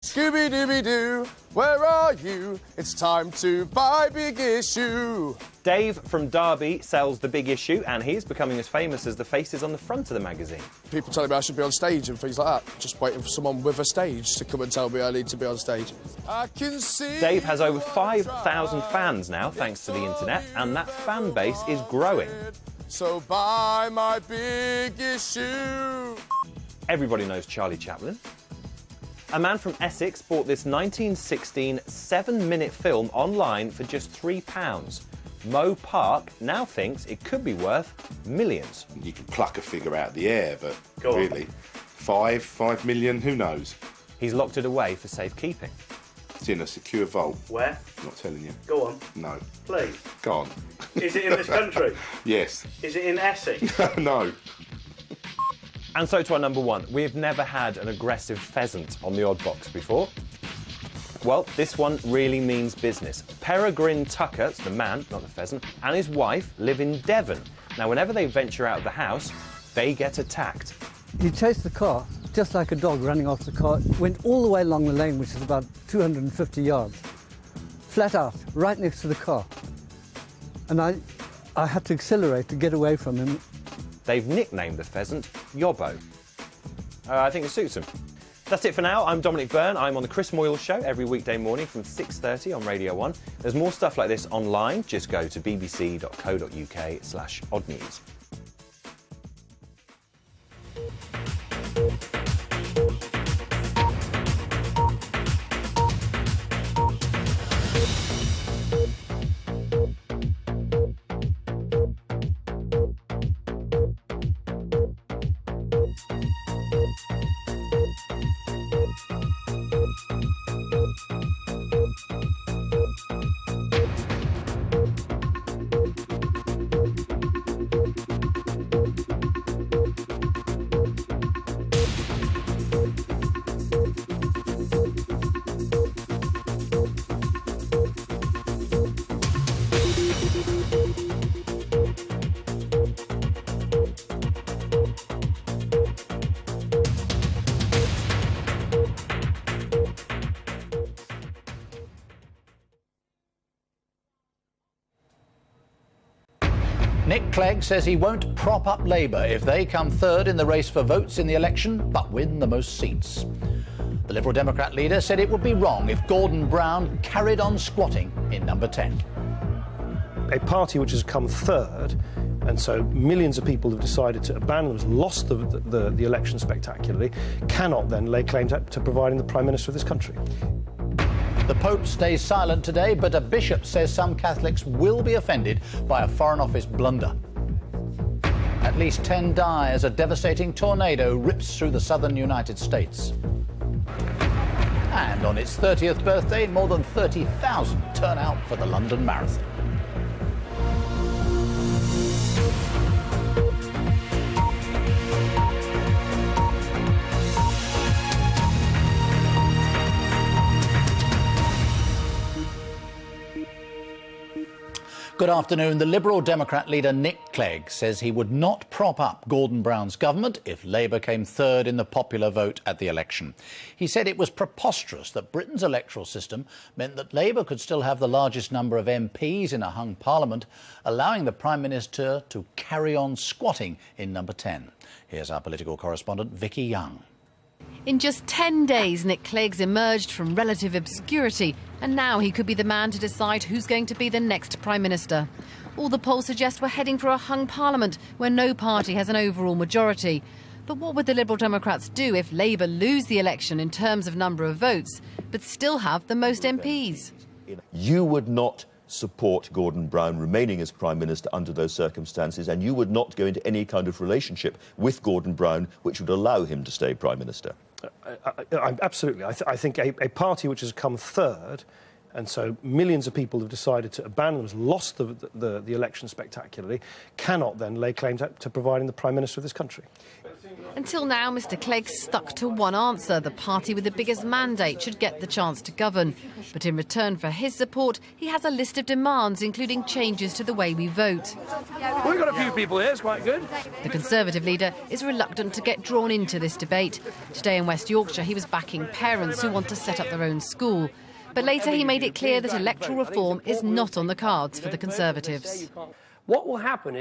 Scooby-Dooby-Doo, where are you? It's time to buy Big Issue. Dave from Derby sells The Big Issue, and he's becoming as famous as the faces on the front of the magazine. People telling me I should be on stage and things like that. Just waiting for someone with a stage to come and tell me I need to be on stage. I can see... Dave has over 5,000 fans now, thanks to the internet, and that fan base is growing. So buy my Big Issue. Everybody knows Charlie Chaplin. A man from Essex bought this 1916 7-minute film online for just £3. Mo Park now thinks it could be worth millions. You can pluck a figure out of the air, but really, 5 million, who knows? He's locked it away for safekeeping. It's in a secure vault. Where? Not telling you. Go on. No. Please. Go on. Is it in this country? Yes. Is it in Essex? No. And so to our number one. We've never had an aggressive pheasant on the Odd Box before. Well, this one really means business. Peregrine Tucker, it's the man, not the pheasant, and his wife live in Devon. Now, whenever they venture out of the house, they get attacked. He chased the car, just like a dog running after the car, went all the way along the lane, which is about 250 yards, flat out, right next to the car. And I had to accelerate to get away from him. They've nicknamed the pheasant Yobbo. I think it suits him. That's it for now. I'm Dominic Byrne. I'm on the Chris Moyle Show every weekday morning from 6:30 on Radio 1. There's more stuff like this online. Just go to bbc.co.uk/oddnews. Nick Clegg says he won't prop up Labour if they come third in the race for votes in the election, but win the most seats. The Liberal Democrat leader said it would be wrong if Gordon Brown carried on squatting in number 10. A party which has come third, and so millions of people have decided to abandon them, lost the election spectacularly, cannot then lay claim to providing the Prime Minister of this country. The Pope stays silent today, but a bishop says some Catholics will be offended by a Foreign Office blunder. At least 10 die as a devastating tornado rips through the southern United States. And on its 30th birthday, more than 30,000 turn out for the London Marathon. Good afternoon. The Liberal Democrat leader Nick Clegg says he would not prop up Gordon Brown's government if Labour came third in the popular vote at the election. He said it was preposterous that Britain's electoral system meant that Labour could still have the largest number of MPs in a hung parliament, allowing the Prime Minister to carry on squatting in number 10. Here's our political correspondent Vicky Young. In just 10 days, Nick Clegg's emerged from relative obscurity, and now he could be the man to decide who's going to be the next Prime Minister. All the polls suggest we're heading for a hung parliament where no party has an overall majority. But what would the Liberal Democrats do if Labour lose the election in terms of number of votes, but still have the most MPs? You would not support Gordon Brown remaining as Prime Minister under those circumstances, and you would not go into any kind of relationship with Gordon Brown which would allow him to stay Prime Minister. Absolutely. I think a party which has come third, and so millions of people have decided to abandon them, lost the election spectacularly, cannot then lay claim to providing the Prime Minister of this country. Until now, Mr Clegg stuck to one answer. The party with the biggest mandate should get the chance to govern. But in return for his support, he has a list of demands, including changes to the way we vote. We've got a few people here, it's quite good. The Conservative leader is reluctant to get drawn into this debate. Today in West Yorkshire, he was backing parents who want to set up their own school. But later he made it clear that electoral reform is not on the cards for the Conservatives. What will happen